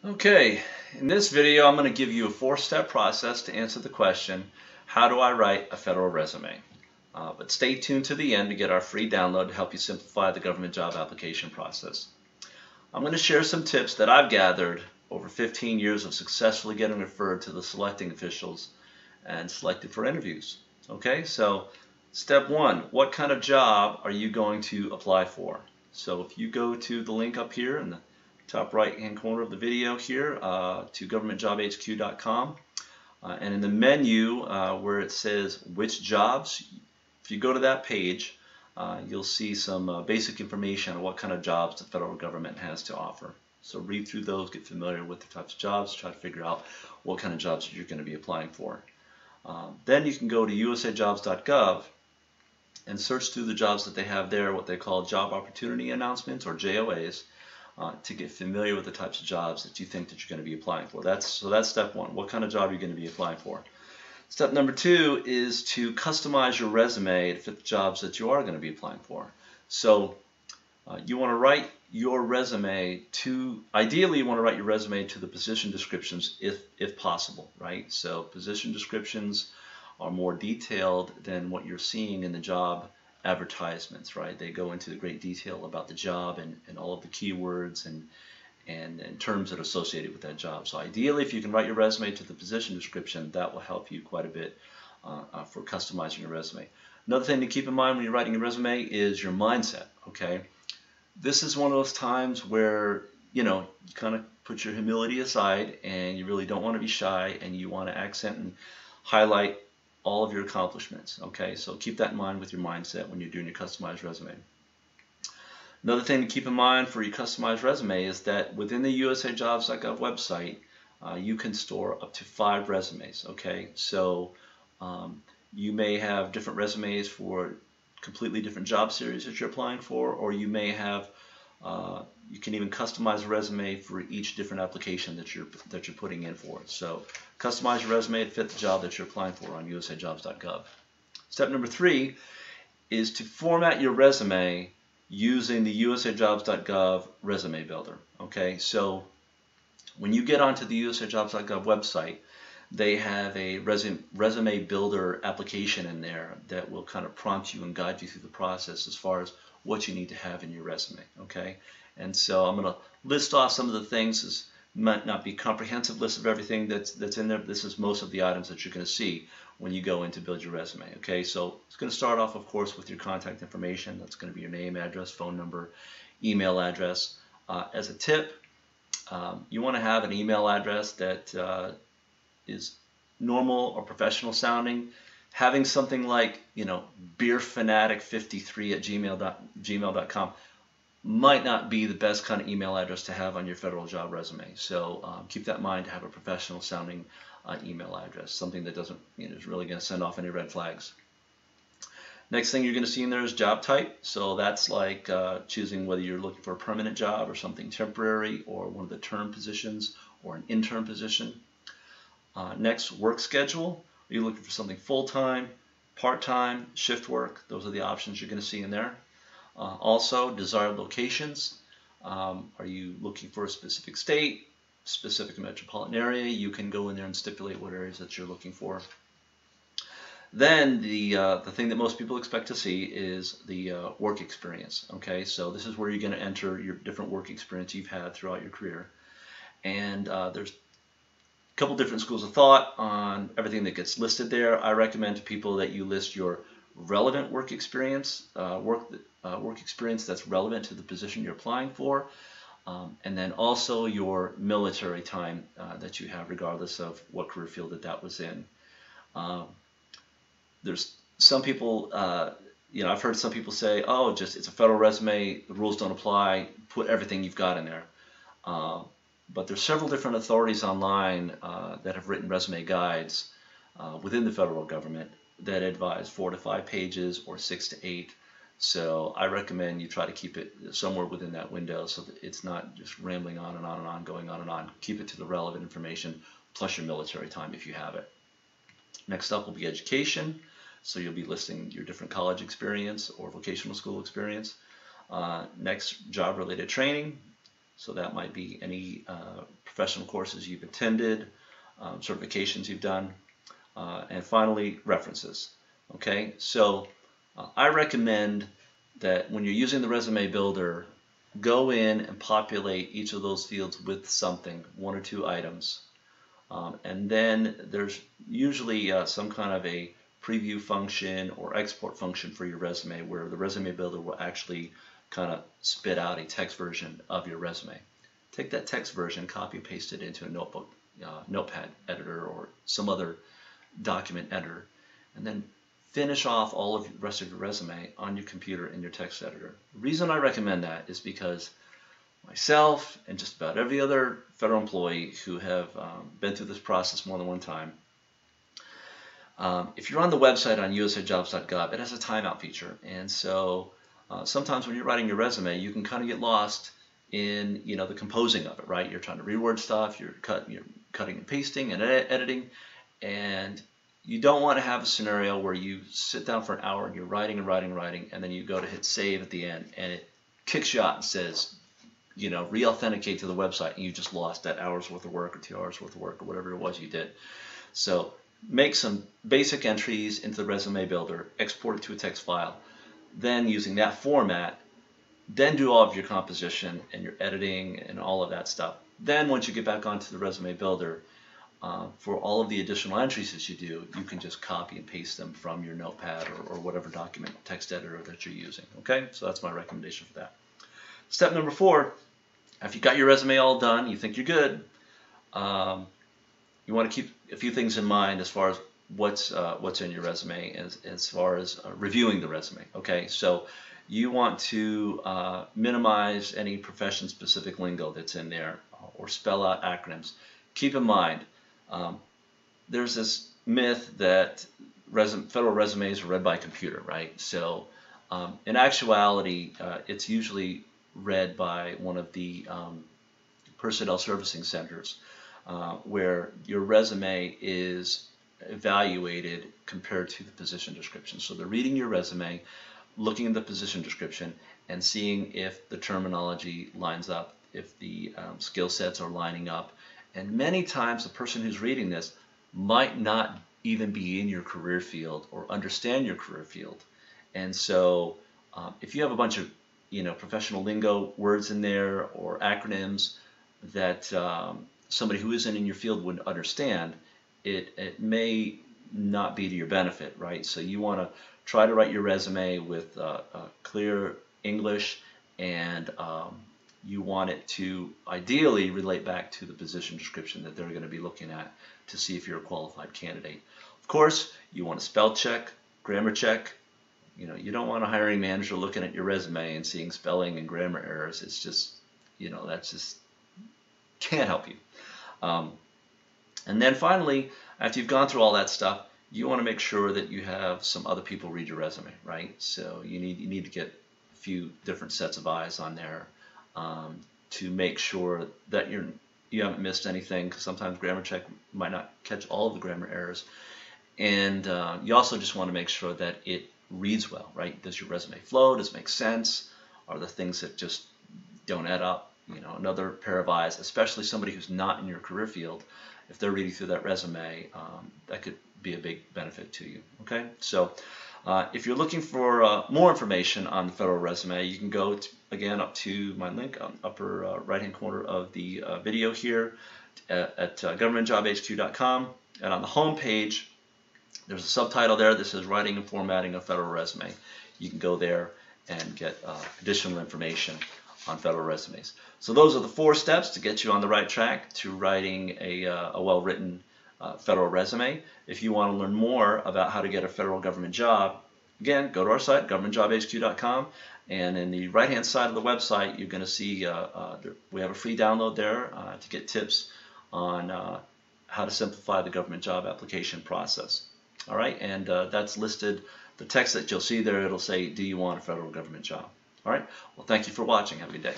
Okay, in this video I'm going to give you a four-step process to answer the question, how do I write a federal resume? But stay tuned to the end to get our free download to help you simplify the government job application process. I'm going to share some tips that I've gathered over 15 years of successfully getting referred to the selecting officials and selected for interviews. Okay, so step one, what kind of job are you going to apply for? So if you go to the link up here in the top right hand corner of the video here to governmentjobhq.com and in the menu where it says which jobs, if you go to that page you'll see some basic information on what kind of jobs the federal government has to offer. So read through those, get familiar with the types of jobs, try to figure out what kind of jobs you're going to be applying for. Then you can go to usajobs.gov and search through the jobs that they have there, what they call job opportunity announcements or JOAs, to get familiar with the types of jobs that you think that you're going to be applying for. That's step one. What kind of job are you going to be applying for? Step number two is to customize your resume to fit the jobs that you are going to be applying for. So you want to write your resume to, ideally you want to write your resume to the position descriptions if possible, right? So position descriptions are more detailed than what you're seeing in the job advertisements, right? They go into great detail about the job and all of the keywords and terms that are associated with that job. So ideally, if you can write your resume to the position description, that will help you quite a bit for customizing your resume. Another thing to keep in mind when you're writing your resume is your mindset, okay? This is one of those times where, you kind of put your humility aside and you really don't want to be shy and you want to accent and highlight all of your accomplishments, okay? So keep that in mind with your mindset when you're doing your customized resume. Another thing to keep in mind for your customized resume is that within the usajobs.gov website, you can store up to 5 resumes, okay? So you may have different resumes for completely different job series that you're applying for, or you may have, you can even customize a resume for each different application that you're putting in for. So customize your resume to fit the job that you're applying for on usajobs.gov. Step number 3 is to format your resume using the usajobs.gov resume builder. Okay, so when you get onto the usajobs.gov website, they have a resume builder application in there that will kind of prompt you and guide you through the process as far as what you need to have in your resume. Okay, and so I'm going to list off some of the things. This might not be a comprehensive list of everything that's in there, but this is most of the items that you're going to see when you go in to build your resume. Okay, so it's going to start off, of course, with your contact information. That's going to be your name, address, phone number, email address. As a tip, you want to have an email address that is normal or professional sounding. Having something like, beerfanatic53@gmail.com might not be the best kind of email address to have on your federal job resume. So keep that in mind to have a professional sounding email address, something that doesn't, is really going to send off any red flags. Next thing you're going to see in there is job type. So that's like choosing whether you're looking for a permanent job or something temporary or one of the term positions or an intern position. Next, work schedule. Are you looking for something full-time, part-time, shift work? Those are the options you're going to see in there. Also, desired locations. Are you looking for a specific state, specific metropolitan area? You can go in there and stipulate what areas that you're looking for. Then the thing that most people expect to see is the work experience. Okay, so this is where you're going to enter your different work experience you've had throughout your career. And there's a couple different schools of thought on everything that gets listed there. I recommend to people that you list your relevant work experience, work experience that's relevant to the position you're applying for, and then also your military time that you have, regardless of what career field that was in. There's some people, I've heard some people say, oh, it's a federal resume, the rules don't apply, put everything you've got in there. But there's several different authorities online that have written resume guides within the federal government that advise 4 to 5 pages or 6 to 8. So I recommend you try to keep it somewhere within that window so that it's not just rambling on and on and on, going on and on. Keep it to the relevant information plus your military time if you have it. Next up will be education. So you'll be listing your different college experience or vocational school experience. Next, job-related training. So that might be any professional courses you've attended, certifications you've done, and finally references. Okay, so I recommend that when you're using the resume builder, go in and populate each of those fields with something, one or two items. And then there's usually some kind of a preview function or export function for your resume where the resume builder will actually kind of spit out a text version of your resume. Take that text version, copy and paste it into a notebook, notepad editor or some other document editor, and then finish off all of the rest of your resume on your computer in your text editor. The reason I recommend that is because myself and just about every other federal employee who have been through this process more than one time, if you're on the website on usajobs.gov, it has a timeout feature, and so sometimes when you're writing your resume, you can kind of get lost in the composing of it, right? You're trying to reword stuff, you're cutting and pasting and editing, and you don't want to have a scenario where you sit down for an hour and you're writing and writing and writing, and then you go to hit save at the end, and it kicks you out and says, re-authenticate to the website, and you just lost that hour's worth of work or 2 hours worth of work or whatever it was you did. So make some basic entries into the resume builder, export it to a text file, then using that format, then do all of your composition and your editing and all of that stuff. Then once you get back onto the resume builder, for all of the additional entries that you do, you can just copy and paste them from your notepad or whatever document text editor that you're using. Okay, so that's my recommendation for that. Step number 4, if you got your resume all done, you think you're good, you want to keep a few things in mind as far as what's in your resume as far as reviewing the resume. Okay, so you want to minimize any profession-specific lingo that's in there or spell out acronyms. Keep in mind, there's this myth that federal resumes are read by computer, right? So in actuality, it's usually read by one of the personnel servicing centers where your resume is evaluated compared to the position description. So they're reading your resume, looking at the position description, and seeing if the terminology lines up, if the skill sets are lining up. And many times the person who's reading this might not even be in your career field or understand your career field. And so if you have a bunch of professional lingo words in there or acronyms that somebody who isn't in your field wouldn't understand, it may not be to your benefit, right? So you want to try to write your resume with clear English, and you want it to ideally relate back to the position description that they're going to be looking at to see if you're a qualified candidate. Of course, you want to spell check, grammar check. You don't want a hiring manager looking at your resume and seeing spelling and grammar errors. It's just, that's just can't help you. And then finally, after you've gone through all that stuff, you want to make sure that you have some other people read your resume, right? So you need to get a few different sets of eyes on there to make sure that you haven't missed anything, because sometimes grammar check might not catch all of the grammar errors. And you also just want to make sure that it reads well, right? Does your resume flow? Does it make sense? Are there things that just don't add up? Another pair of eyes, especially somebody who's not in your career field, if they're reading through that resume, that could be a big benefit to you. Okay, so if you're looking for more information on the federal resume, you can go again up to my link on the upper right-hand corner of the video here at governmentjobhq.com, and on the home page there's a subtitle there that says Writing and Formatting a Federal Resume. You can go there and get additional information on federal resumes. So those are the 4 steps to get you on the right track to writing a well-written federal resume. If you want to learn more about how to get a federal government job, again, go to our site, governmentjobhq.com, and in the right-hand side of the website, you're going to see we have a free download there to get tips on how to simplify the government job application process. All right, and that's listed, the text that you'll see there, it'll say, do you want a federal government job? All right, well, thank you for watching. Have a good day.